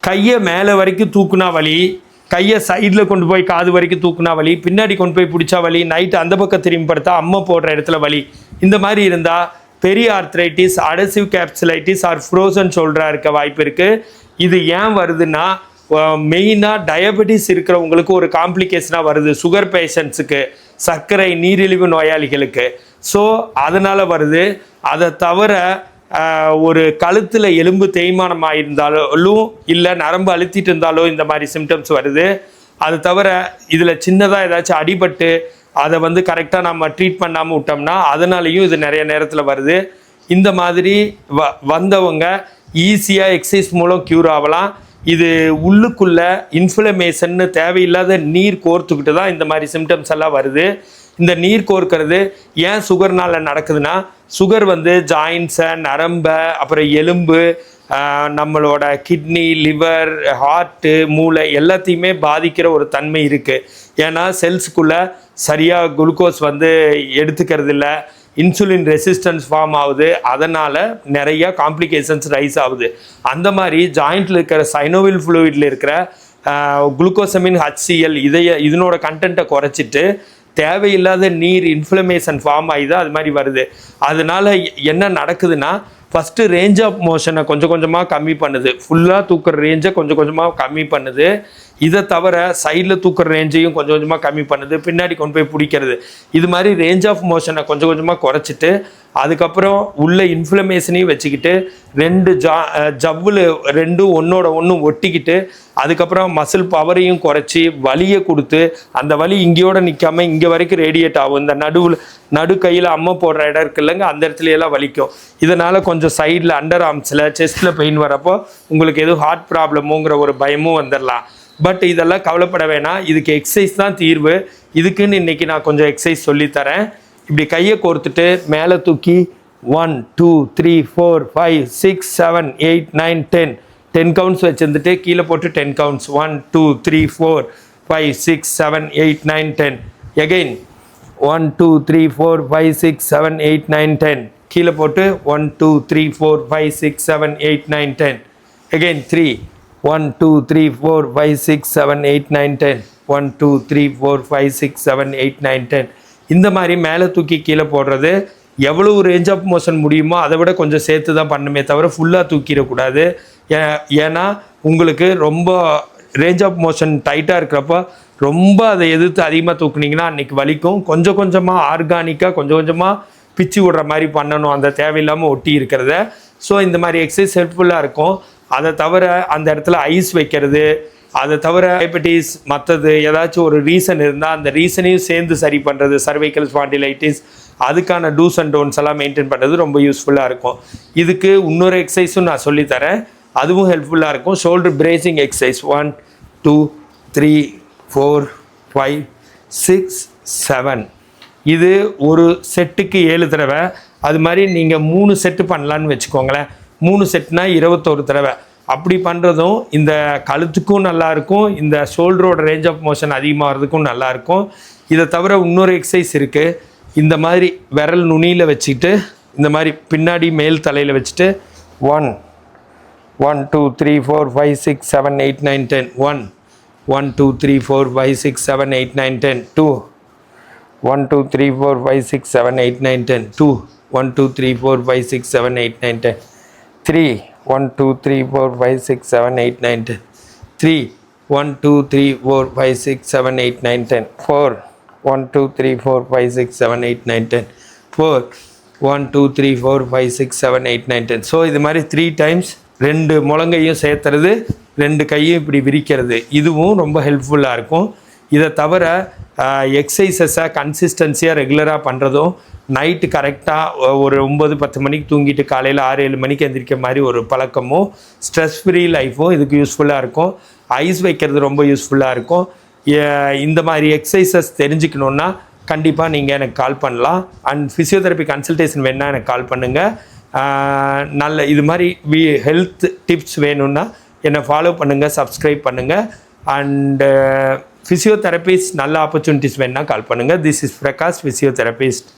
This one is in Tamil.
கையை மேலே வரைக்கும் தூக்குனா வலி, கையை சைடில் கொண்டு போய் காது வரைக்கும் தூக்குனா வலி, பின்னாடி கொண்டு போய் பிடிச்சா வலி, நைட்டு அந்த பக்கம் திரும்பி படுத்தா அம்மை போடுற இடத்துல வலி, இந்த மாதிரி இருந்தால் பெரிய arthritis, adhesive capsulitis or frozen ஷோல்டராக இருக்க வாய்ப்பு இருக்குது. இது ஏன் வருதுன்னா மெயினாக டயபெட்டிஸ் இருக்கிறவங்களுக்கு ஒரு காம்ப்ளிகேஷனாக வருது, சுகர் பேஷண்ட்ஸுக்கு, சர்க்கரை நீரிழிவு நோயாளிகளுக்கு. ஸோ அதனால் வருது. அதை தவிர ஒரு கழுத்தில் எலும்பு தேய்மானம் ஆகியிருந்தாலும் இல்லை நரம்பு அழுத்திட்டு இருந்தாலோ இந்த மாதிரி சிம்டம்ஸ் வருது. அது தவிர இதில் சின்னதாக ஏதாச்சும் அடிபட்டு அதை வந்து கரெக்டாக நம்ம ட்ரீட் பண்ணாமல் விட்டோம்னா அதனாலேயும் இது நிறைய நேரத்தில் வருது. இந்த மாதிரி வந்தவங்க ஈஸியாக எக்ஸசைஸ் மூலம் க்யூர் ஆகலாம். இது உள்ளுக்குள்ளே இன்ஃப்ளமேஷன்னு தேவையில்லாத நீர் கோர்த்துக்கிட்டு தான் இந்த மாதிரி சிம்டம்ஸ் எல்லாம் வருது. இந்த நீர் கோர்க்கிறது ஏன் சுகர்னால் நடக்குதுன்னா, சுகர் வந்து ஜாயின்ஸை, நரம்பை, அப்புறம் எலும்பு, நம்மளோட கிட்னி, லிவர், ஹார்ட்டு, மூளை எல்லாத்தையுமே பாதிக்கிற ஒரு தன்மை இருக்குது. ஏன்னா செல்ஸுக்குள்ளே சரியாக குளுக்கோஸ் வந்து எடுத்துக்கிறது இல்லை, இன்சுலின் ரெசிஸ்டன்ஸ் ஃபார்ம் ஆகுது, அதனால் நிறைய காம்ப்ளிகேஷன்ஸ் ரைஸ் ஆகுது. அந்த மாதிரி ஜாயிண்டில் இருக்கிற சைனோவில் ஃப்ளூயிடில் இருக்கிற குளுக்கோசமின் HCl இதனோட கண்டென்ட்டை குறைச்சிட்டு தேவையில்லாத நீர் இன்ஃப்ளமேஷன் ஃபார்ம் ஆகி தான் அது மாதிரி வருது. அதனால் என்ன நடக்குதுன்னா, ஃபஸ்ட்டு ரேஞ்ச் ஆஃப் மோஷனை கொஞ்சம் கொஞ்சமாக கம்மி பண்ணுது, ஃபுல்லாக தூக்குற ரேஞ்சை கொஞ்சம் கொஞ்சமாக கம்மி பண்ணுது. இதை தவிர சைடில் தூக்குற ரேஞ்சையும் கொஞ்சம் கொஞ்சமாக கம்மி பண்ணுது, பின்னாடி கொண்டு போய் பிடிக்கிறது. இது மாதிரி ரேஞ்ச் ஆஃப் மோஷனை கொஞ்சம் கொஞ்சமாக குறைச்சிட்டு அதுக்கப்புறம் உள்ள இன்ஃப்ளமேஷனையும் வச்சுக்கிட்டு ஜவ்வில் ரெண்டும் ஒன்றோட ஒன்று ஒட்டிக்கிட்டு அதுக்கப்புறம் மசில் பவரையும் குறைச்சி வலியை கொடுத்து அந்த வலி இங்கேயோடு நிற்காமல் இங்கே வரைக்கும் ரேடியேட் ஆகும். இந்த நடு கையில் அம்மை போடுற இடம் இருக்கு இல்லைங்க, அந்த இடத்துலையெல்லாம் வலிக்கும். இதனால் கொஞ்சம் சைடில் அண்டர் ஆர்ம்ஸில் செஸ்ட்டில் பெயின் வரப்போ உங்களுக்கு எதுவும் ஹார்ட் ப்ராப்ளமுங்கிற ஒரு பயமும் வந்துடலாம். பட் இதெல்லாம் கவலைப்பட வேணாம், இதுக்கு எக்ஸசைஸ் தான் தீர்வு. இதுக்குன்னு இன்றைக்கி நான் கொஞ்சம் எக்ஸசைஸ் சொல்லித்தரேன். இப்படி கையை கோர்த்துட்டு மேலே தூக்கி 1 2 3 4 5 6 7 8 9 10 கவுண்ட்ஸ் வச்சுருந்துட்டு கீழே போட்டு 10 கவுண்ட்ஸ் 1 2 3 4 5 6 7 8 9 10 எகெயின் 1 2 3 4 5 6 7 8 9 10 கீழே போட்டு 1 2 3 4 5 6 7 8 9 10 எகெயின் 3 1 2 3 4 5 6 7 8 9 10 1 2 3 4 5 6 7 8 9 10. இந்த மாதிரி மேலே தூக்கி கீழே போடுறது எவ்வளவு ரேஞ்ச் ஆஃப் மோஷன் முடியுமோ அதை விட கொஞ்சம் சேர்த்து தான் பண்ணுமே தவிர ஃபுல்லாக தூக்கிடக்கூடாது. ஏன்னா உங்களுக்கு ரொம்ப ரேஞ்ச் ஆஃப் மோஷன் டைட்டாக இருக்கிறப்போ ரொம்ப அதை எதிர்த்து அதிகமாக தூக்குனீங்கன்னா அன்றைக்கி வலிக்கும். கொஞ்சம் கொஞ்சமாக ஆர்கானிக்காக கொஞ்சம் கொஞ்சமாக பிச்சு விடுற மாதிரி பண்ணணும், அந்த தேவையில்லாமல் ஒட்டி இருக்கிறத. ஸோ இந்த மாதிரி எக்ஸசைஸ் ஹெல்ப்ஃபுல்லாக இருக்கும். அதை தவிர அந்த இடத்துல ஐஸ் வைக்கிறது, அதை தவிர டயபெட்டிஸ் மற்றது ஏதாச்சும் ஒரு ரீசன் இருந்தால் அந்த ரீசனையும் சேர்ந்து சரி பண்ணுறது, சர்வைக்கல் ஸ்பாண்டிலைட்டிஸ், அதுக்கான டூஸ் அண்ட் டோன்ஸ் எல்லாம் மெயின்டைன் பண்ணுறது ரொம்ப யூஸ்ஃபுல்லாக இருக்கும். இதுக்கு இன்னொரு எக்ஸசைஸும் நான் சொல்லித்தரேன், அதுவும் ஹெல்ப்ஃபுல்லாக இருக்கும். Shoulder bracing exercise 1 2 3 4 5 6 7. இது ஒரு செட்டுக்கு 7 தடவை. அது மாதிரி நீங்கள் 3 செட்டு பண்ணலான்னு வச்சுக்கோங்களேன். 3 செட்னா 21 தடவை. அப்படி பண்ணுறதும் இந்த கழுத்துக்கும் நல்லாயிருக்கும், இந்த ஷோல்டரோட ரேஞ்ச் ஆஃப் மோஷன் அதிகமாகிறதுக்கும் நல்லாயிருக்கும். இதை தவிர இன்னொரு எக்ஸசைஸ் இருக்குது. இந்த மாதிரி விரல் நுனியில் வச்சுக்கிட்டு இந்த மாதிரி பின்னாடி மேல் தலையில் வச்சுட்டு 1 1 2 3 4 5 6 7 8 9 10 1 1 2 3 4 5 6 7 8 9 10 2 1 2 3 4 5 6 7 8 9 10 2 1 2 3 4 5 6 7 8 9 10 3 1 2 3 4 5 6 7 8 9 10 3 1 2 3 4 5 6 7 8 9 10 4 1 2 3 4 5 6 7 8 9 10 4 1 2 3 4 5 6 7 8 9 10. ஸோ இது மாதிரி 3 டைம்ஸ் 2 முழங்கையும் சேர்த்துறது, 2 கையும் இப்படி விரிக்கிறது, இதுவும் ரொம்ப ஹெல்ப்ஃபுல்லாக இருக்கும். இதை தவிர எக்ஸசைசஸை கன்சிஸ்டன்சியாக ரெகுலராக பண்ணுறதும், நைட்டு கரெக்டாக ஒரு 9-10 மணிக்கு தூங்கிட்டு காலையில் 6-7 மணிக்கு எந்திரிக்க மாதிரி ஒரு பழக்கமும், ஸ்ட்ரெஸ் ஃப்ரீ லைஃப்பும் இதுக்கு யூஸ்ஃபுல்லாக இருக்கும். ஐஸ் வைக்கிறது ரொம்ப யூஸ்ஃபுல்லாக இருக்கும். இந்த மாதிரி எக்ஸசைசஸ் தெரிஞ்சுக்கணுன்னா கண்டிப்பாக நீங்கள் எனக்கு கால் பண்ணலாம். அண்ட் ஃபிசியோதெரப்பி கன்சல்டேஷன் வேணுன்னா எனக்கு கால் பண்ணுங்கள். நல்ல இது மாதிரி ஹெல்த் டிப்ஸ் வேணும்னா என்னை ஃபாலோ பண்ணுங்கள், சப்ஸ்கிரைப் பண்ணுங்கள். அண்டு ஃபிசியோதெரபிஸ்ட் நல்ல ஆப்பர்ச்சுனிட்டிஸ் வேணுன்னா கால் பண்ணுங்கள். This is Prakash, physiotherapist.